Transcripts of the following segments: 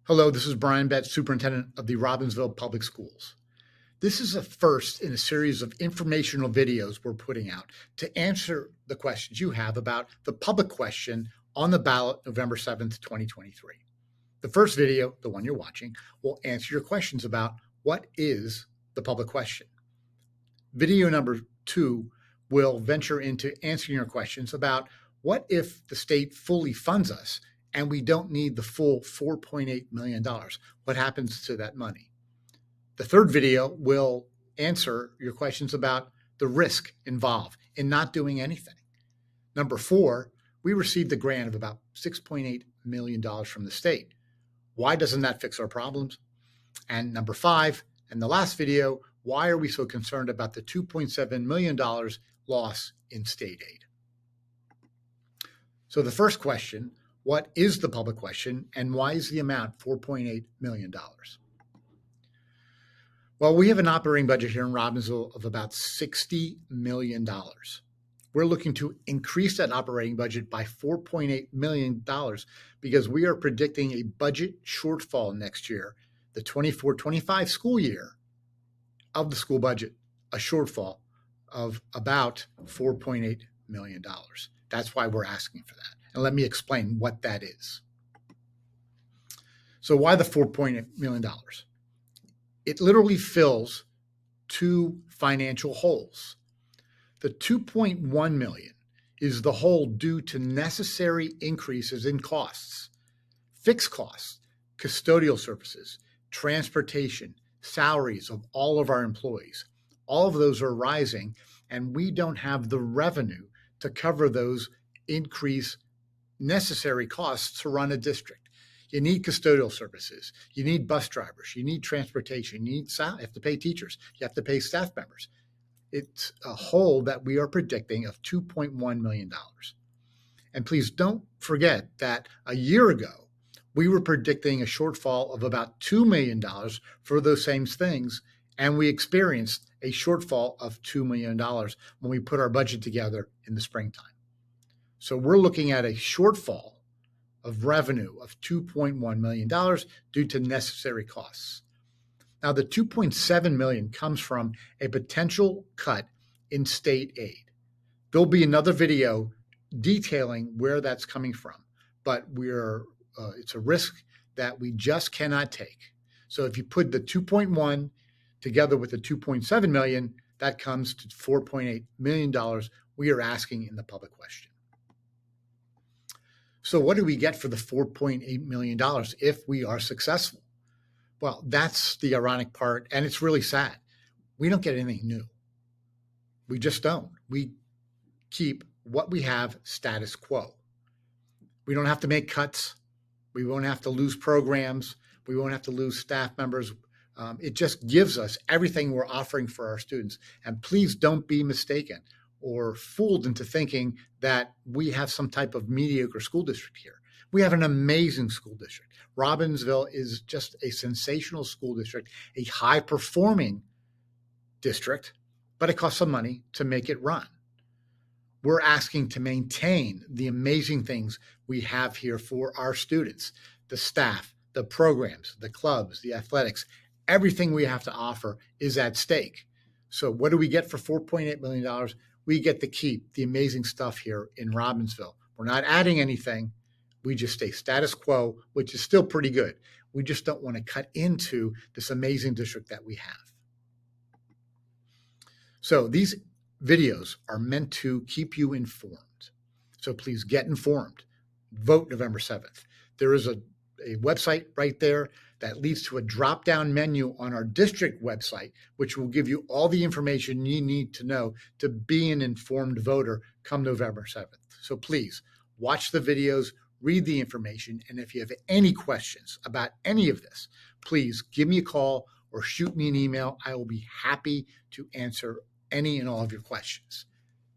Hello, this is Brian Betts, Superintendent of the Robbinsville Public Schools. This is a first in a series of informational videos we're putting out to answer the questions you have about the public question on the ballot November 7th, 2023. The first video, the one you're watching, will answer your questions about what is the public question. Video number 2 will venture into answering your questions about what if the state fully funds us and we don't need the full $4.8 million? What happens to that money? The third video will answer your questions about the risk involved in not doing anything. Number 4, we received a grant of about $6.8 million from the state. Why doesn't that fix our problems? And number 5, and the last video, why are we so concerned about the $2.7 million loss in state aid? So the first question, what is the public question and why is the amount $4.8 million? Well, we have an operating budget here in Robbinsville of about $60 million. We're looking to increase that operating budget by $4.8 million because we are predicting a budget shortfall next year, the 24-25 school year, of the school budget, a shortfall of about $4.8 million. That's why we're asking for that. And let me explain what that is. So why the $4.8 million? It literally fills two financial holes. The $2.1 million is the hole due to necessary increases in costs, fixed costs, custodial services, transportation, salaries of all of our employees. All of those are rising, and we don't have the revenue to cover those increased necessary costs to run a district. You need custodial services. You need bus drivers. You need transportation. You have to pay teachers. You have to pay staff members. It's a hole that we are predicting of $2.1 million. And please don't forget that a year ago, we were predicting a shortfall of about $2 million for those same things, and we experienced a shortfall of $2 million when we put our budget together in the springtime. So we're looking at a shortfall of revenue of $2.1 million due to necessary costs. Now, the $2.7 million comes from a potential cut in state aid. There'll be another video detailing where that's coming from, but it's a risk that we just cannot take. So if you put the 2.1 together with the 2.7 million, that comes to $4.8 million we are asking in the public question. So what do we get for the $4.8 million if we are successful? Well, that's the ironic part, and it's really sad. We don't get anything new. We just don't. We keep what we have status quo. We don't have to make cuts. We won't have to lose programs. We won't have to lose staff members. It just gives us everything we're offering for our students. And please don't be mistaken or fooled into thinking that we have some type of mediocre school district here. We have an amazing school district. Robbinsville is just a sensational school district, a high-performing district, but it costs some money to make it run. We're asking to maintain the amazing things we have here for our students, the staff, the programs, the clubs, the athletics. Everything we have to offer is at stake. So what do we get for $4.8 million? We get to keep the amazing stuff here in Robbinsville. We're not adding anything. We just stay status quo, which is still pretty good. We just don't want to cut into this amazing district that we have. So these videos are meant to keep you informed. So please get informed. Vote November 7th. There is a website right there that leads to a drop-down menu on our district website, which will give you all the information you need to know to be an informed voter come November 7th. So please watch the videos, read the information, and if you have any questions about any of this, please give me a call or shoot me an email. I will be happy to answer any and all of your questions.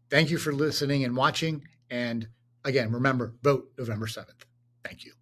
Thank you for listening and watching. And again, remember, vote November 7th. Thank you.